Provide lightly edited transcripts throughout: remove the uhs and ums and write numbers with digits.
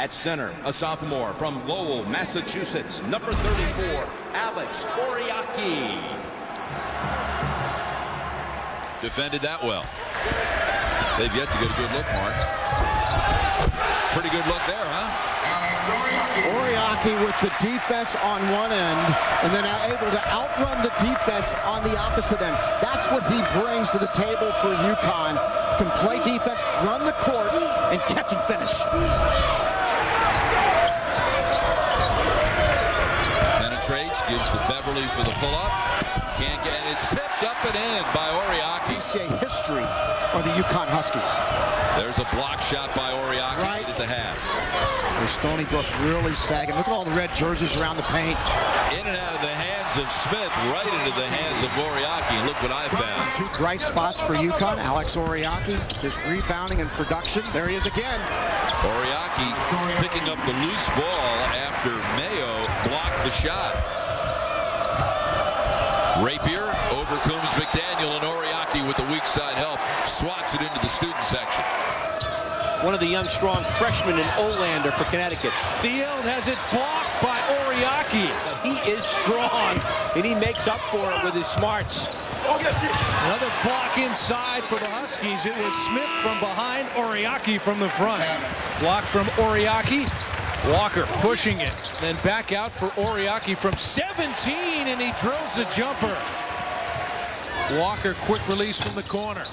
At center, a sophomore from Lowell, Massachusetts, number 34, Alex Oriakhi. Defended that well. They've yet to get a good look, Mark. Pretty good look there, huh? Oriakhi with the defense on one end and then able to outrun the defense on the opposite end. That's what he brings to the table for UConn. Can play defense, run the court, and catch and finish. Penetrates, gives to Beverly for the pull-up. Can't get it. It's tipped up and in by Oriakhi. NCAA history on the UConn Huskies. There's a block shot by Oriakhi right at the half. There's Stony Brook really sagging. Look at all the red jerseys around the paint. In and out of the hands of Smith, right into the hands of Oriakhi. Look what I found. Two bright spots for UConn. Alex Oriakhi, his rebounding and production. There he is again. Oriakhi picking up the loose ball after Mayo blocked the shot. Rapier over Coombs McDaniel, and Oriakhi with the weak side help swats it into the student section. One of the young, strong freshmen in Olander for Connecticut. Field has it blocked by Oriakhi. He is strong, and he makes up for it with his smarts. Another block inside for the Huskies. It was Smith from behind, Oriakhi from the front. Block from Oriakhi. Walker pushing it. Then back out for Oriakhi from 17, and he drills a jumper. Walker, quick release from the corner.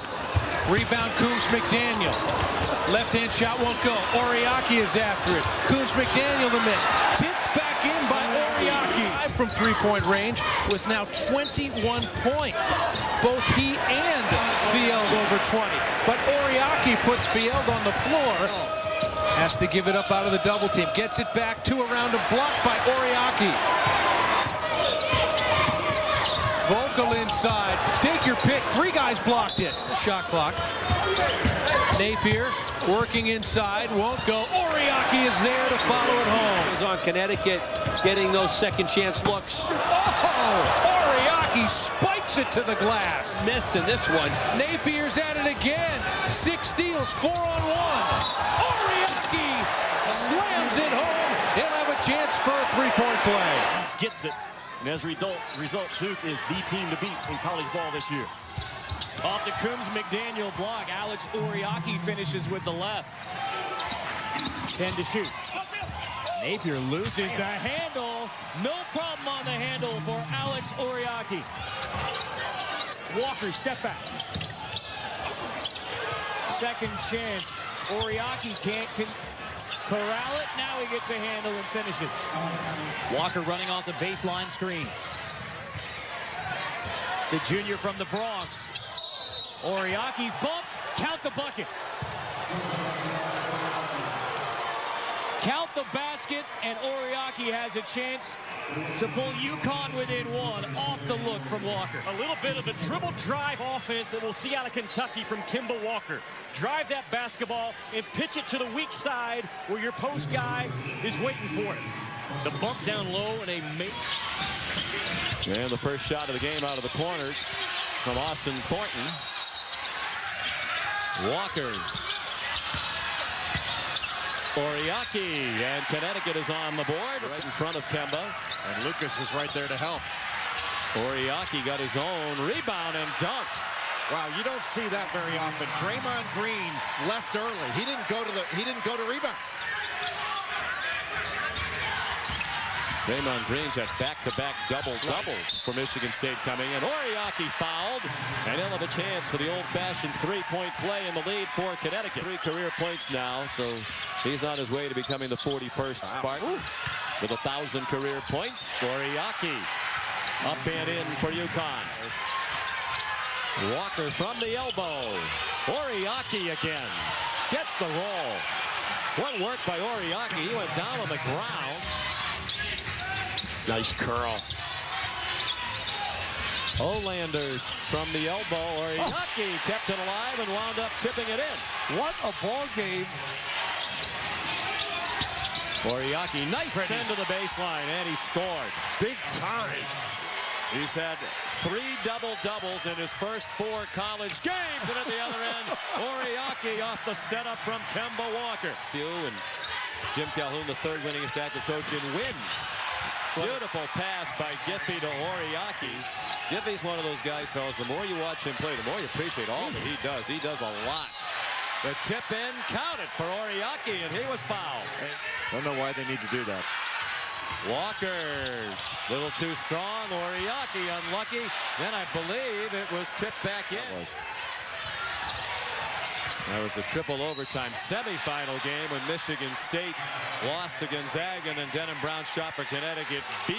Rebound, Coombs McDaniel. Left-hand shot won't go. Oriakhi is after it. Coombs McDaniel the miss. Tipped back in by Oriakhi. From three-point range with now 21 points. Both he and Field over 20. But Oriakhi puts Field on the floor. Has to give it up out of the double team. Gets it back to around a block by Oriakhi. Vogel inside. Take your pick. Three guys blocked it. Shot clock. Napier working inside. Won't go. Oriakhi is there to follow it home. Is on Connecticut getting those second chance looks. Oh! Oriakhi spikes it to the glass. Miss in this one. Napier's at it again. 6 steals, 4 on 1. Oriakhi slams it home. He'll have a chance for a three-point play. Gets it. And as a result, Duke is the team to beat in college ball this year. Off the Coombs McDaniel block. Alex Oriakhi finishes with the left. 10 to shoot. Napier loses the handle. No problem on the handle for Alex Oriakhi. Walker, step back. Second chance. Oriakhi can't corral it. Now he gets a handle and finishes. Walker running off the baseline screens. The junior from the Bronx. Oriakhi's bumped. Count the bucket. Count the basket, and Oriakhi has a chance to pull UConn within one off the look from Walker. A little bit of the dribble drive offense that we'll see out of Kentucky from Kemba Walker. Drive that basketball and pitch it to the weak side where your post guy is waiting for it. The bump down low and a make. And the first shot of the game out of the corner from Austin Thornton. Walker. Oriakhi, and Connecticut is on the board right in front of Kemba. And Lucas was right there to help. Oriakhi got his own rebound and dunks. Wow, you don't see that very often. Draymond Green left early. He didn't go to rebound. Draymond Green's had back-to-back double-doubles for Michigan State coming in. Oriakhi fouled, and he'll have a chance for the old-fashioned three-point play in the lead for Connecticut. 3 career points now, so he's on his way to becoming the 41st Spartan with 1,000 career points. Oriakhi up and in for UConn. Walker from the elbow. Oriakhi again. Gets the roll. What work by Oriakhi. He went down on the ground. Nice curl. Olander from the elbow. Oriakhi kept it alive and wound up tipping it in. What a ball game. Oriakhi, nice bend to the baseline, and he scored. Big time. He's had 3 double-doubles in his first 4 college games, and at the other end, Oriakhi off the setup from Kemba Walker. And Jim Calhoun, the third winningest active coach in wins. Beautiful pass by Giffey to Oriakhi. Giffey's one of those guys, fellas, the more you watch him play, the more you appreciate all that he does. He does a lot. The tip in counted for Oriakhi, and he was fouled. Don't know why they need to do that. Walker, little too strong. Oriakhi unlucky. Then I believe it was tipped back in. That was the triple overtime semifinal game when Michigan State lost to Gonzaga, and then Denham Brown's shot for Connecticut beat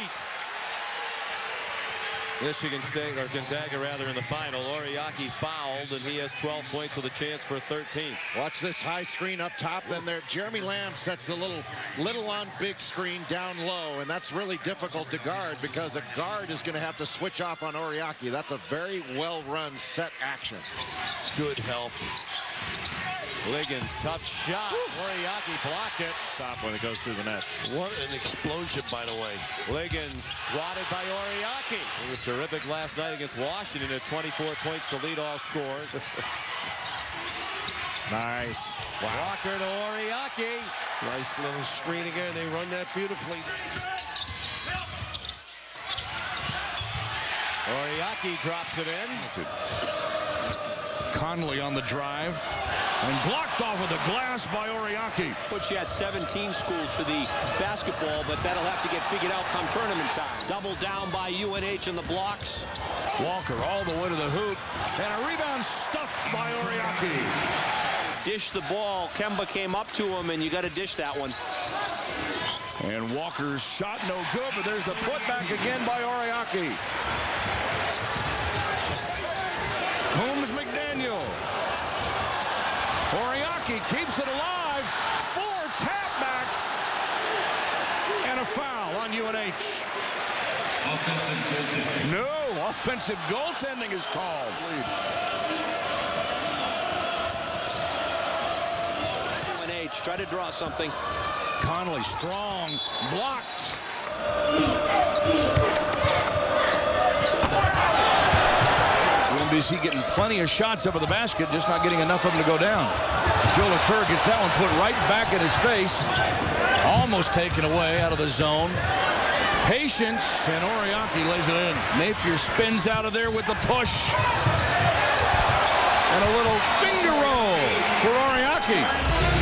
Michigan State, or Gonzaga rather, in the final. Oriakhi fouled, and he has 12 points with a chance for 13. Watch this high screen up top. Then there, Jeremy Lamb sets the little on big screen down low, and that's really difficult to guard because a guard is going to have to switch off on Oriakhi. That's a very well-run set action. Good help. Liggins, tough shot. Oriakhi blocked it. Stop when it goes through the net. What an explosion, by the way. Liggins swatted by Oriakhi. He was terrific last night against Washington at 24 points to lead all scores. Nice. Wow. Walker to Oriakhi. Nice little screen again. They run that beautifully. Oriakhi drops it in. Conley on the drive and blocked off of the glass by Oriakhi. She had 17 schools for the basketball, but that'll have to get figured out come tournament time. Double down by UNH in the blocks. Walker all the way to the hoop, and a rebound stuffed by Oriakhi. Dish the ball. Kemba came up to him, and you got to dish that one. And Walker's shot no good, but there's the putback again by Oriakhi. Holmes McDaniel. Oriakhi keeps it alive. 4 tapbacks and a foul on UNH. No, offensive goaltending is called. UNH try to draw something. Conley strong, blocked. UMBC getting plenty of shots over the basket, just not getting enough of them to go down. Joe LeClerc gets that one put right back in his face. Almost taken away out of the zone. Patience, and Oriakhi lays it in. Napier spins out of there with the push. And a little finger roll for Oriakhi.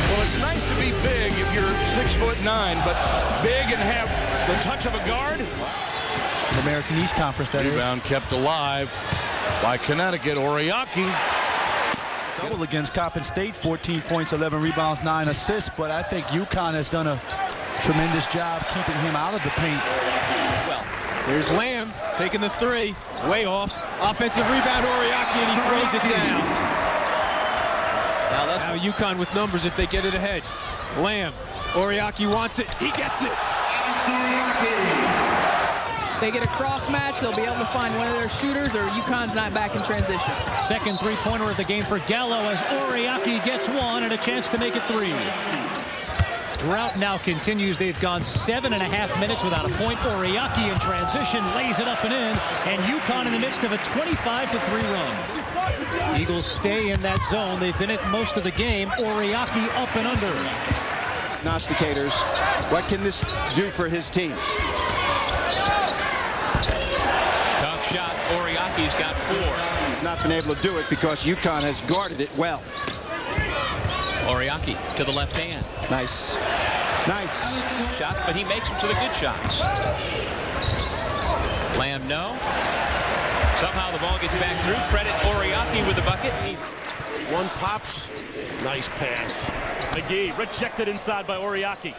Well, it's nice to be big if you're 6'9", but big and have the touch of a guard. The American East Conference, that Rebound kept alive by Connecticut. Oriakhi. Double against Coppin State, 14 points, 11 rebounds, 9 assists. But I think UConn has done a tremendous job keeping him out of the paint. Well, here's Lamb taking the 3, way off. Offensive rebound, Oriakhi, and he throws it down. Now UConn with numbers if they get it ahead. Lamb, Oriakhi wants it, he gets it. They get a cross match, they'll be able to find one of their shooters, or UConn's not back in transition. Second three-pointer of the game for Gallo as Oriakhi gets one and a chance to make it 3. Drought now continues. They've gone 7.5 minutes without a point. Oriakhi in transition lays it up and in, and UConn in the midst of a 25-3 run. Eagles stay in that zone. They've been it most of the game. Oriakhi up and under. Prognosticators, what can this do for his team? Tough shot. Oriakhi's got 4. Not been able to do it because UConn has guarded it well. Oriakhi to the left hand. Nice. Nice. Shots, but he makes them to the good shots. Lamb, no. Somehow the ball gets back through. Credit Oriakhi with the bucket. One pops. Nice pass. McGee rejected inside by Oriakhi.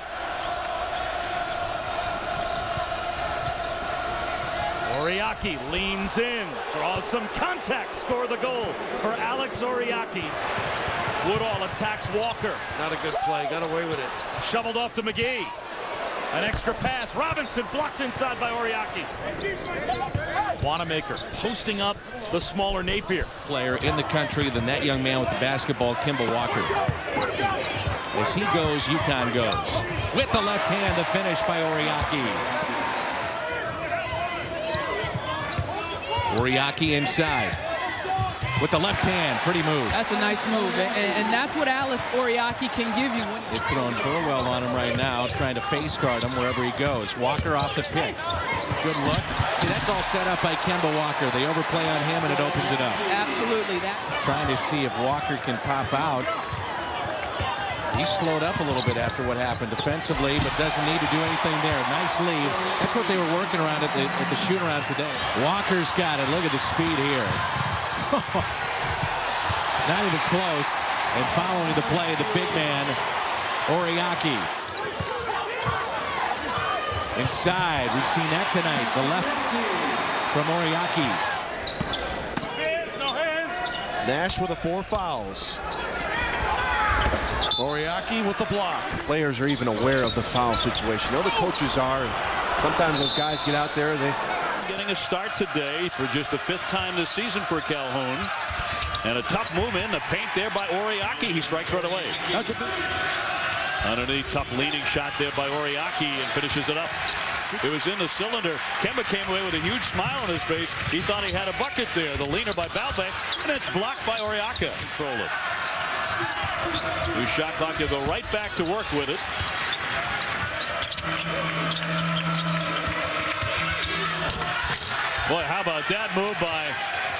Oriakhi leans in, draws some contact, score the goal for Alex Oriakhi. Woodall attacks Walker. Not a good play. Got away with it. Shoveled off to McGee. An extra pass. Robinson blocked inside by Oriakhi. Wanamaker posting up the smaller Napier. Player in the country than that young man with the basketball, Kemba Walker. As he goes, UConn goes. With the left hand, the finish by Oriakhi. Oriakhi inside. with the left hand. Pretty move. That's a nice move, and that's what Alex Oriakhi can give you. They're throwing Burwell on him right now, trying to face guard him wherever he goes. Walker off the pick. Good look. See, that's all set up by Kemba Walker. They overplay on him, and it opens it up. Absolutely. Trying to see if Walker can pop out. He slowed up a little bit after what happened defensively, but doesn't need to do anything there. Nice lead. That's what they were working around at the shoot-around today. Walker's got it. Look at the speed here. Not even close. And following the play, the big man, Oriakhi. Inside. We've seen that tonight. The left from Oriakhi. Nash with the 4 fouls. Oriakhi with the block. Players are even aware of the foul situation. The coaches are. Sometimes those guys get out there. Getting a start today for just the 5th time this season for Calhoun. And a tough move in the paint there by Oriakhi. He strikes right away. That's a big... Underneath, tough leading shot there by Oriakhi and finishes it up. It was in the cylinder. Kemba came away with a huge smile on his face. He thought he had a bucket there. The leaner by Balbank, and it's blocked by Oriakhi. Control it. New shot clock. He'll go right back to work with it. Boy, how about that move by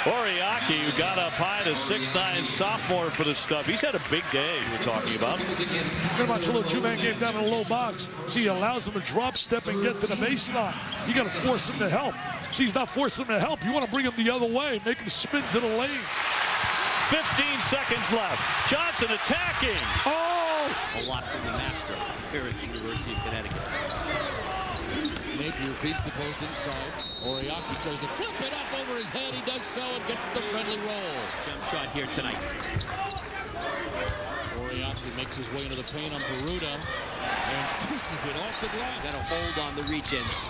Oriakhi, who got up high to 6'9" sophomore for the stuff. He's had a big day we're talking about. Pretty much a little two-man game down in the low box. See, he allows him to drop step and get to the baseline. You got to force him to help. See, he's not forcing him to help. You want to bring him the other way, make him spin to the lane. 15 seconds left. Johnson attacking. Oh! A lot from the master here at the University of Connecticut. Napier feeds the post inside. Oriakhi tries to flip it up over his head. He does so and gets the friendly roll. Jump shot here tonight. Oriakhi makes his way into the paint on Peruta and kisses it off the glass. Got a hold on the reach-ins.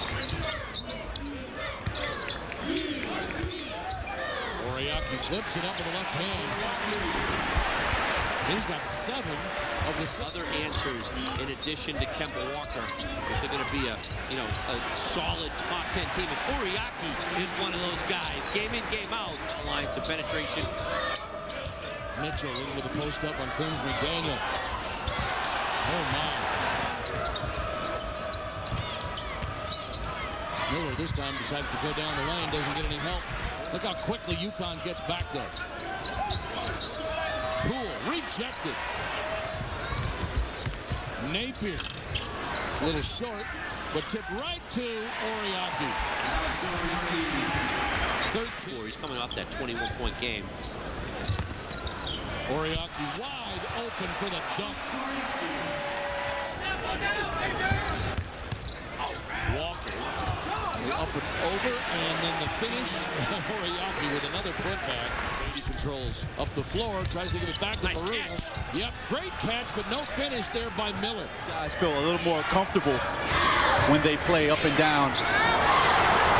Oriakhi flips it up with the left hand. He's got 7 of the other answers in addition to Kemba Walker. If they're going to be a solid top 10 team, and Oriakhi is one of those guys. Game in, game out. Lines of penetration. Mitchell in with the post up on Kingsley Daniel. Oh my. Miller this time decides to go down the lane, doesn't get any help. Look how quickly UConn gets back there. Poole rejected. Napier, a little short, but tipped right to Oriakhi. 13. He's coming off that 21-point game. Oriakhi wide open for the dunk. Walker, up and over, and then the finish. Oriakhi with another putback. He controls up the floor, tries to give it back to Peruta. Yep, great catch, but no finish there by Miller. Guys feel a little more comfortable when they play up and down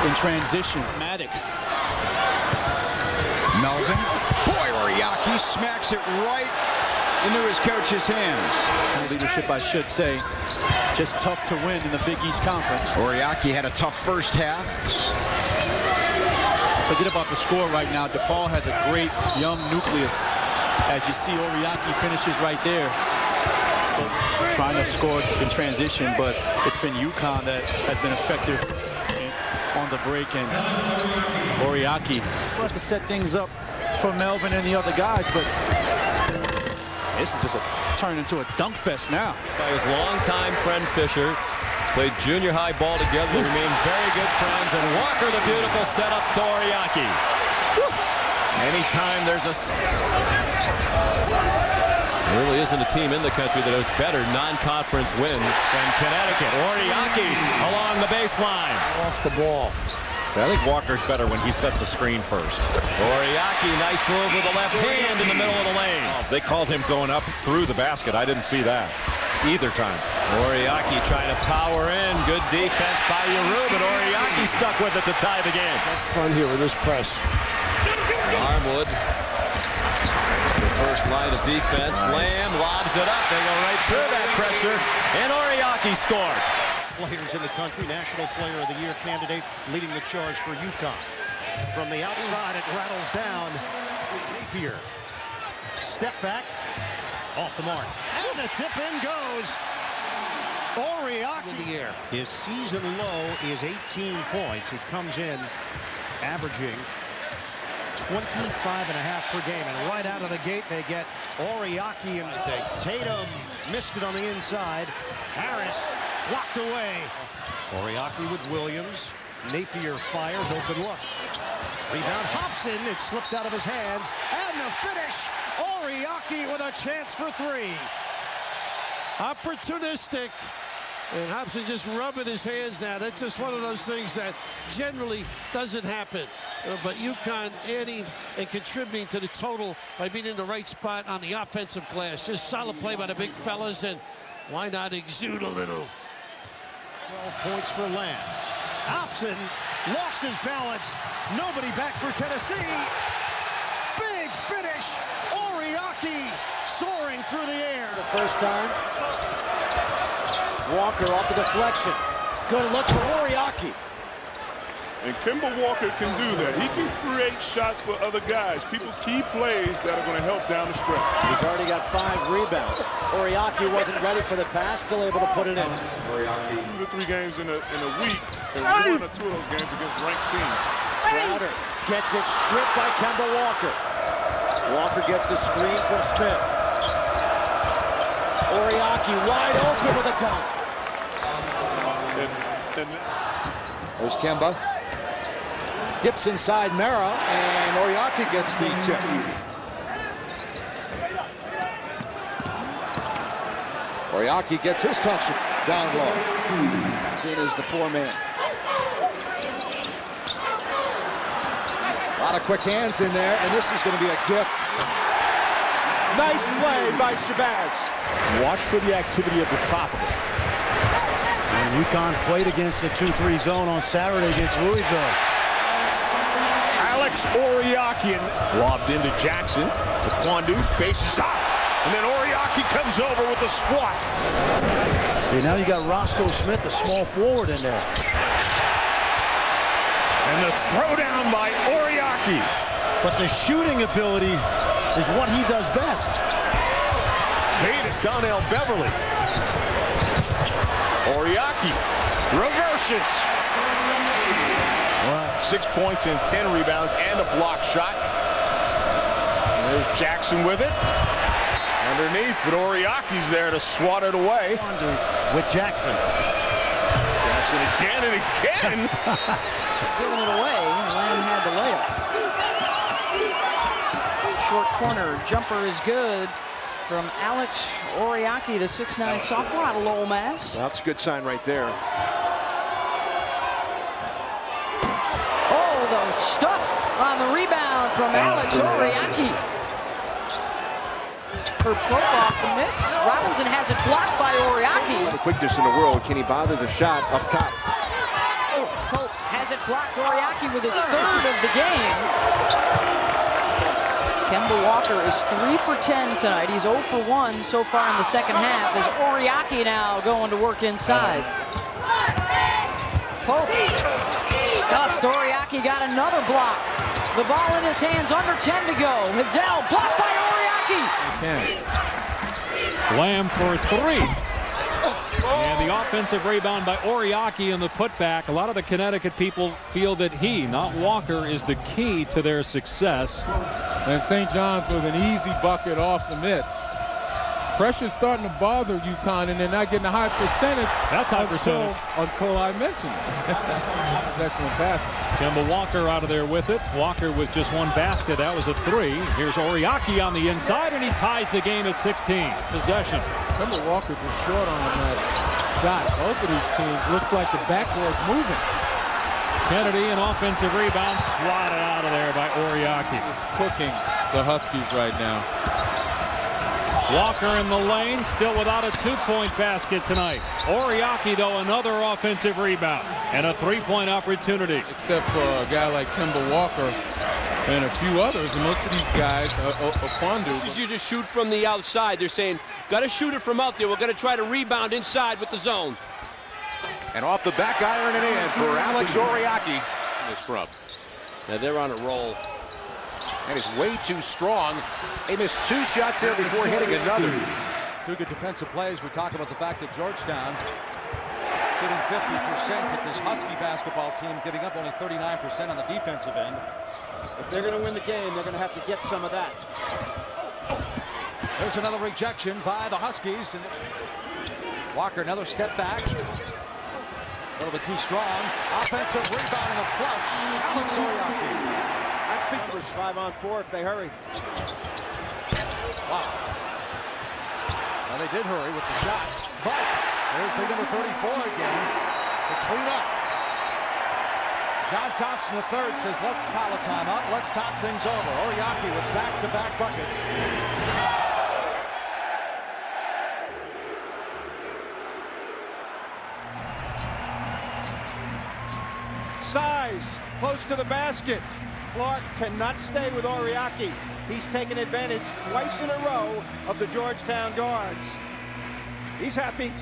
in transition. Matic. Melvin. Boy, Oriakhi smacks it right into his coach's hands. Leadership, I should say. Just tough to win in the Big East Conference. Oriakhi had a tough first half. Forget about the score right now. DePaul has a great young nucleus. As you see, Oriakhi finishes right there. Trying to score in transition, but it's been UConn that has been effective on the break. And Oriakhi for us to set things up for Melvin and the other guys, but this is just turned into a dunk fest now. By his longtime friend Fisher. Played junior high ball together. They remain very good friends. And Walker, the beautiful setup to Oriakhi. Anytime there's a... There really isn't a team in the country that has better non-conference wins than Connecticut. Oriakhi along the baseline. Off the ball. So I think Walker's better when he sets a screen first. Oriakhi, nice move with the left hand in the middle of the lane. They called him going up through the basket. I didn't see that either time. Oriakhi trying to power in. Good defense by Yeru, but Oriakhi stuck with it to tie the game. Fun here with this press. Armwood, the first line of defense. Lamb lobs it up. They go right through that pressure, and Oriakhi scored. Players in the country, National Player of the Year candidate, leading the charge for UConn. From the outside, it rattles down. Napier. Step back. Off the mark. And the tip in goes. Oriakhi in the air. His season low is 18 points. He comes in averaging 25.5 per game. And right out of the gate, they get Oriakhi and Tatum missed it on the inside. Harris blocked away. Oriakhi with Williams. Napier fires, open look. Rebound, Hobson, it slipped out of his hands. And the finish, Oriakhi with a chance for three. Opportunistic. And Hobson just rubbing his hands now. That's just one of those things that generally doesn't happen. But UConn adding and contributing to the total by being in the right spot on the offensive glass. Just solid play by the big fellas, and why not exude a little? 12 points for Lamb. Hobson lost his balance. Nobody back for Tennessee. Big finish. Oriakhi soaring through the air. The first time. Walker off the deflection. Good look for Oriakhi. And Kemba Walker can do that. He can create shots for other guys. People's key plays that are going to help down the stretch. He's already got 5 rebounds. Oriakhi wasn't ready for the pass, still able to put it in. 2 to 3 games in a week, and 1 or 2 of those games against ranked teams. Crowder gets it stripped by Kemba Walker. Walker gets the screen from Smith. Oriakhi wide open with a dunk. There's Kemba. Dips inside Mara, and Oriakhi gets the tip. Oriakhi gets his touch down low. Seen as the 4-man. A lot of quick hands in there, and this is going to be a gift. Nice play by Shabazz. Watch for the activity at the top of it. And UConn played against the 2-3 zone on Saturday against Louisville. Alex Oriakhi lobbed into Jackson. Taekwondo faces up. And then Oriakhi comes over with the swat. See, now you got Roscoe Smith, the small forward in there. And the throwdown by Oriakhi. But the shooting ability is what he does best. Hated Donnell Beverly. Oriakhi reverses. 6 points and 10 rebounds and a block shot. And there's Jackson with it. Underneath, but Oriakhi's there to swat it away. With Jackson. Jackson again and again. Giving it away. Lamb had the layup. Short corner jumper is good from Alex Oriakhi, the 6'9" sophomore out of Lowell, Mass. Well, that's a good sign right there. Oh, the stuff on the rebound from Alex Oriakhi. For Pope off the miss. Robinson has it blocked by Oriakhi. The quickness in the world. Can he bother the shot up top? Pope has it blocked. Oriakhi with his 3rd of the game. Kemba Walker is 3 for 10 tonight. He's 0 for 1 so far in the second half as Oriakhi now going to work inside. Pope stuffed. Oriakhi got another block. The ball in his hands, under 10 to go. Hazel blocked by Oriakhi. Lamb for 3. And the offensive rebound by Oriakhi in the putback. A lot of the Connecticut people feel that he, not Walker, is the key to their success. And St. John's with an easy bucket off the miss. Pressure's starting to bother UConn, and they're not getting a high percentage. That's high percentage. Until I mentioned it. That's excellent passing. Kemba Walker out of there with it. Walker with just 1 basket. That was a 3. Here's Oriakhi on the inside, and he ties the game at 16. Possession. Kemba Walker just short on that shot. Both of these teams looks like the backboard's moving. Kennedy, an offensive rebound, swatted out of there by Oriakhi. Just cooking the Huskies right now. Walker in the lane, still without a 2-point basket tonight. Oriakhi, though, another offensive rebound and a 3-point opportunity. Except for a guy like Kemba Walker and a few others, and most of these guys, Okwandu. You just shoot from the outside. They're saying, got to shoot it from out there. We're going to try to rebound inside with the zone. And off the back iron and in for Alex Oriakhi. Now they're on a roll. and is way too strong. They missed 2 shots there before hitting another. 2 good defensive plays. We talk about the fact that Georgetown shooting 50%, but this Husky basketball team giving up only 39% on the defensive end. If they're going to win the game, they're going to have to get some of that. There's another rejection by the Huskies. And Walker, another step back. A little bit too strong. Offensive rebound and a flush. Alex Oriakhi. That's numbers 5-on-4 if they hurry. Wow. Well, they did hurry with the shot. But there's big number 34 again to clean up. John Thompson III says, let's call a timeout. Let's talk things over. Oriakhi with back-to-back buckets. Size, close to the basket. Clark cannot stay with Oriakhi. He's taken advantage twice in a row of the Georgetown guards. He's happy.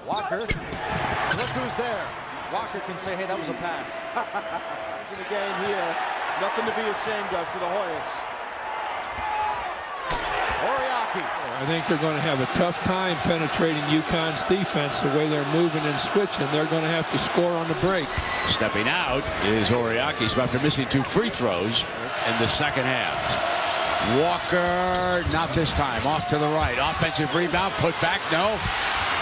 Walker, look who's there. Walker can say, hey, that was a pass. In the game here, nothing to be ashamed of for the Hoyas. Oriakhi. I think they're going to have a tough time penetrating UConn's defense the way they're moving and switching. They're going to have to score on the break. Stepping out is Oriakhi after missing 2 free throws in the second half. Walker, not this time, off to the right. Offensive rebound, put back, no.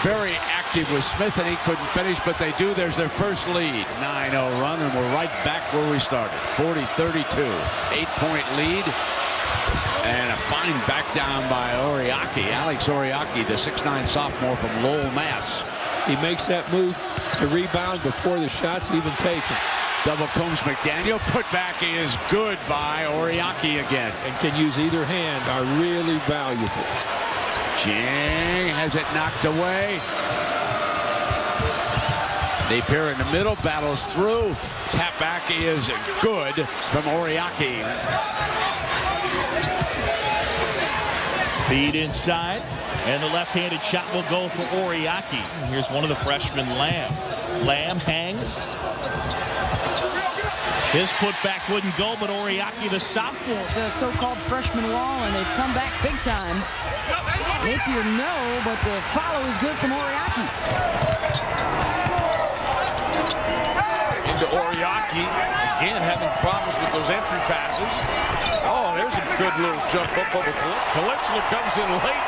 Very active with Smith, and he couldn't finish, but they do. There's their first lead. 9-0 run, and we're right back where we started. 40-32, 8-point lead. And a fine back down by Oriakhi. Alex Oriakhi, the 6'9 sophomore from Lowell, Mass. He makes that move to rebound before the shot's even taken. Double Combs McDaniel. Put back is good by Oriakhi again. And can use either hand are really valuable. Jing has it knocked away. They pair in the middle, battles through. Tap back is good from Oriakhi. Feed inside, and the left-handed shot will go for Oriakhi. Here's one of the freshmen, Lamb. Lamb hangs. His putback wouldn't go, but Oriakhi, the sophomore. It's a so-called freshman wall, and they've come back big time. Napier, no, but the follow is good from Oriakhi. Into Oriakhi, again having problems with those entry passes. Oh, there's a good little jump up over Kalishna, comes in late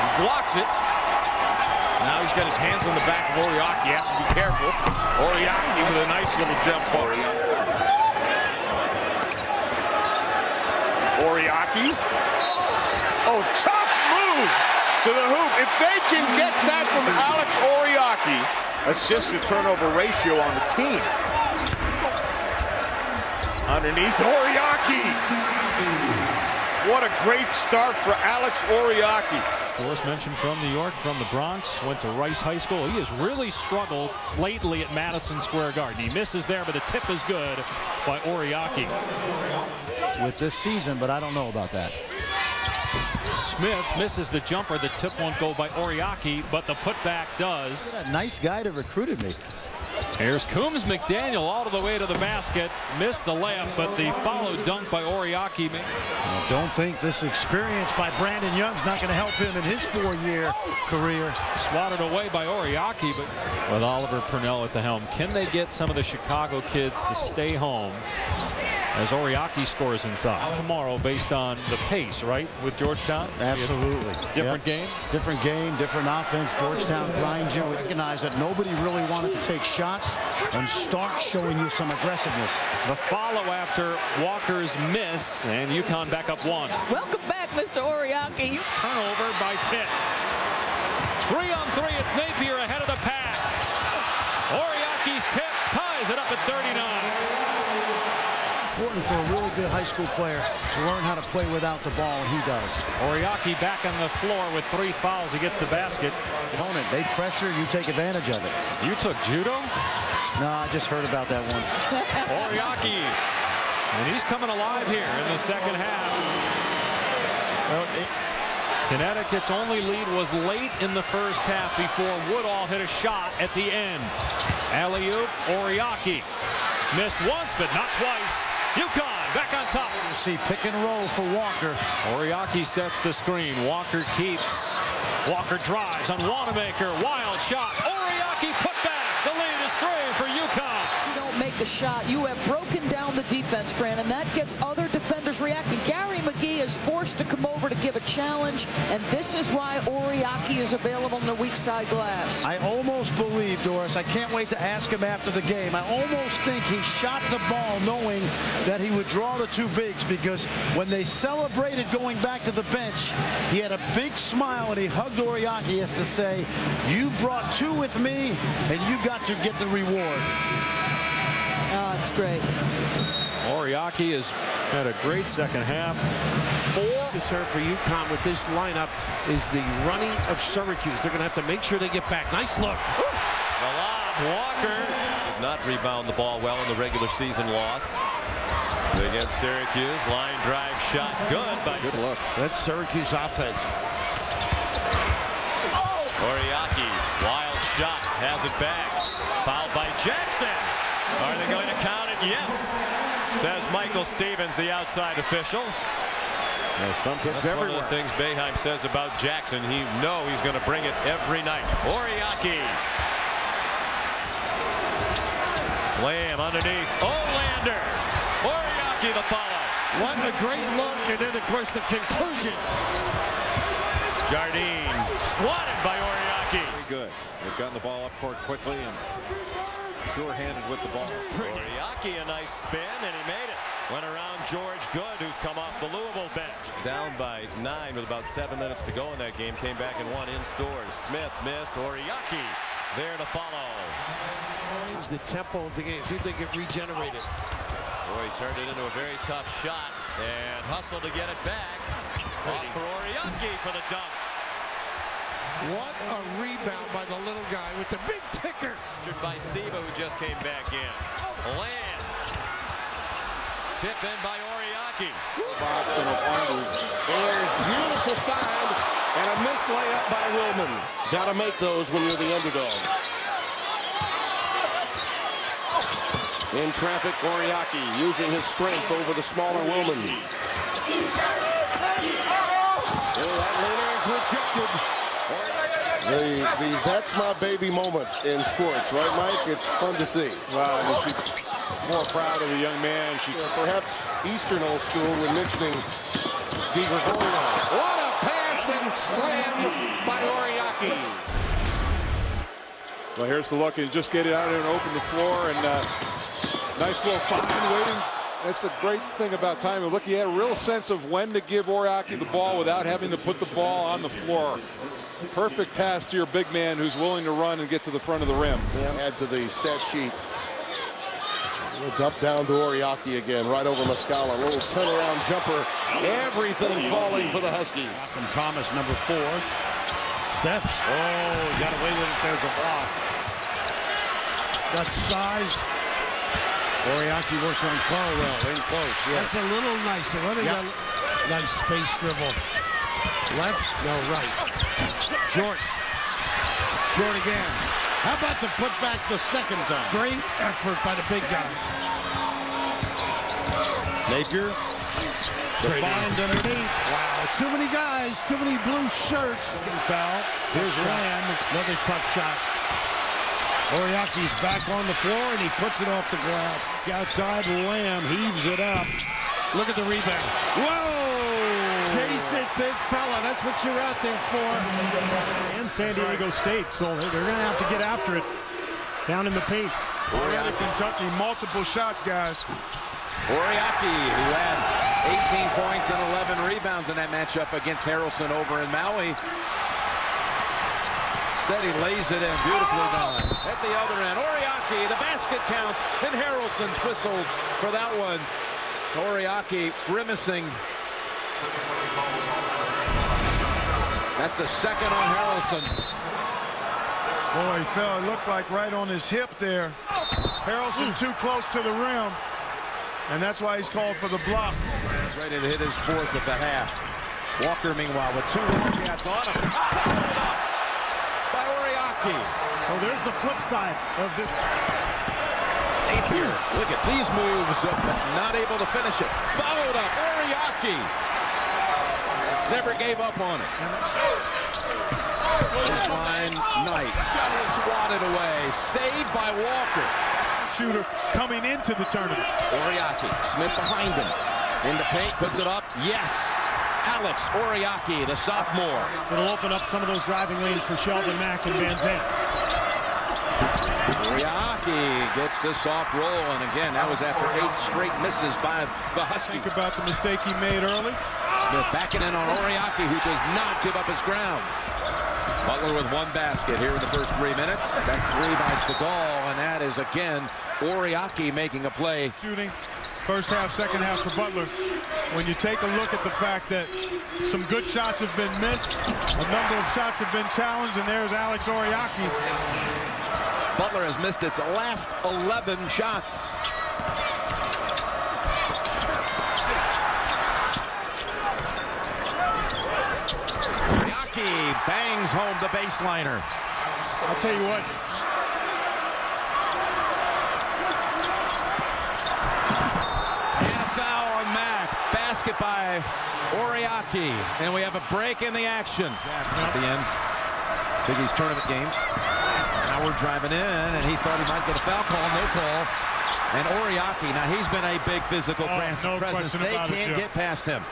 and blocks it. Now he's got his hands on the back of Oriakhi. He has to be careful. Oriakhi with a nice little jump ball. Oriakhi. Oh, tough move to the hoop. If they can get that from Alex Oriakhi, assist to turnover ratio on the team. Underneath Oriakhi. What a great start for Alex Oriakhi. Doris mentioned from New York, from the Bronx, went to Rice High School. He has really struggled lately at Madison Square Garden. He misses there, but the tip is good by Oriakhi. With this season, but I don't know about that. Smith misses the jumper. The tip won't go by Oriakhi, but the putback does. A nice guy that recruited me. Here's Coombs McDaniel all the way to the basket. Missed the layup, but the follow dunk by Oriakhi. I don't think this experience by Brandon Young's not going to help him in his 4-year career. Swatted away by Oriakhi, but with Oliver Purnell at the helm, can they get some of the Chicago kids to stay home as Oriakhi scores inside tomorrow based on the pace, right, with Georgetown? Absolutely. Different game? Different game, different offense. Georgetown grinds you. Recognize that nobody really wanted to take shots, and Stark showing you some aggressiveness. The follow after Walker's miss, and UConn back up 1. Welcome back, Mr. Oriakhi. Turnover by Pitt. 3-on-3, it's Napier ahead of the pack. Oriakhi's tip ties it up at 39. Important for a really good high school player to learn how to play without the ball, and he does. Oriakhi back on the floor with 3 fouls. He gets the basket. Opponent, they pressure, you take advantage of it. You took judo? No, I just heard about that once. Oriakhi. And he's coming alive here in the second half. Well, Connecticut's only lead was late in the first half before Woodall hit a shot at the end. Alley-oop, Oriakhi. Missed once, but not twice. UConn back on top. You see pick and roll for Walker. Oriakhi sets the screen. Walker keeps. Walker drives on Wanamaker. Wild shot. Oriakhi put back. The lead is 3 for UConn. You don't make the shot. You have broken down the defense, Fran, and that gets other defenders reacting. Gary McGee is forced to come over to give a challenge, and this is why Oriakhi is available in the weak side glass. I almost believe, Doris, I can't wait to ask him after the game. I almost think he shot the ball knowing that he would draw the two bigs, because when they celebrated going back to the bench, he had a big smile and he hugged Oriakhi as to say, you brought two with me and you got to get the reward. Oh, it's great. Oriakhi has had a great second half. 4 concern for UConn with this lineup is the running of Syracuse. They're going to have to make sure they get back. Nice look. The lob, Walker did not rebound the ball well in the regular season loss against Syracuse. Line drive shot, good, but good look. That's Syracuse offense. Oriakhi, wild shot, has it back. Fouled by Jackson. Are they going to count it? Yes, says Michael Stevens, the outside official. That's one of the things Boeheim says about Jackson. He's going to bring it every night. Oriakhi. Lamb underneath. Olander. Oriakhi the follow. What a great look, and then of course the conclusion. Jardine swatted by Oriakhi. Very good. They've gotten the ball up court quickly and sure-handed with the ball. Oriakhi a nice spin, and he made it. Went around George Good, who's come off the Louisville bench. Down by 9 with about 7 minutes to go in that game. Came back and won in stores. Smith missed. Oriakhi there to follow. The tempo of the game. See if they get regenerated. Boy, he turned it into a very tough shot and hustled to get it back. Off for Oriakhi for the dunk. What a rebound by the little guy with the big ticker. By Siva, who just came back in. Land. Tip in by Oriakhi. There's beautiful find and a missed layup by Willman. Got to make those when you're the underdog. In traffic, Oriakhi using his strength over the smaller Willman. That leaner is rejected. The that's my baby moment in sports, right, Mike? It's fun to see. Wow, she's more proud of a young man. She perhaps Eastern old school when mentioning Di Gregorio. What a pass and slam by Oriakhi. Well, here's the look. And just get it out there and open the floor, and nice little find waiting. That's the great thing about timing. Look, he had a real sense of when to give Oriakhi the ball without having to put the ball on the floor. Perfect pass to your big man who's willing to run and get to the front of the rim. Add to the stat sheet. We'll dump down to Oriakhi again, right over Muscala. A little turnaround jumper. Everything falling for the Huskies. From Thomas, number 4. Steps. Oh, got away with it. There's a block. Got size. Oriakhi works on Carwell in close. Yes. That's a little nicer. Got nice space dribble. Left, no, right. Short. Short again. How about to put back the second time? Great effort by the big guy. Napier. Defined underneath. Wow, too many guys, too many blue shirts. Foul. Here's Lamb. Another tough shot. Oriakhi's back on the floor, and he puts it off the glass. Outside, Lamb heaves it up. Look at the rebound. Whoa! Chase it, big fella. That's what you're out there for. And San Diego State, so they're going to have to get after it down in the paint. Oriakhi, Kentucky, multiple shots, guys. Oriakhi, who had 18 points and 11 rebounds in that matchup against Harrelson over in Maui. Steady lays it in, beautifully done. At the other end, Oriakhi, the basket counts, and Harrelson's whistled for that one. Oriakhi grimacing. That's the second on Harrelson. Boy, he fell, it looked like right on his hip there. Harrelson too close to the rim, and that's why he's called for the block. He's ready to hit his fourth at the half. Walker, meanwhile, with 2 Wildcats on him. By Oriakhi. Oh, there's the flip side of this. Napier, look at these moves, but not able to finish it. Followed up, Oriakhi. Never gave up on it. Baseline, Knight. Swatted away. Saved by Walker. Shooter coming into the tournament. Oriakhi, Smith behind him. In the paint, puts it up. Yes! Alex Oriakhi, the sophomore. It'll open up some of those driving lanes for Sheldon Mack and Van Zandt. Oriakhi gets the soft roll, and again, that was after 8 straight misses by the Huskies. Think about the mistake he made early. Smith backing in on Oriakhi, who does not give up his ground. Butler with 1 basket here in the first 3 minutes. That 3 by Spadal, and that is again Oriakhi making a play. Shooting first half, second half for Butler. When you take a look at the fact that some good shots have been missed, a number of shots have been challenged, and there's Alex Oriakhi. Butler has missed its last 11 shots. Oriakhi bangs home the baseliner. I'll tell you what. And a foul on Mack. Basket by Oriakhi. And we have a break in the action. At the end, Big East tournament game. Howard driving in, and he thought he might get a foul call. No call. And Oriakhi, now he's been a big physical presence. No They can't get past him.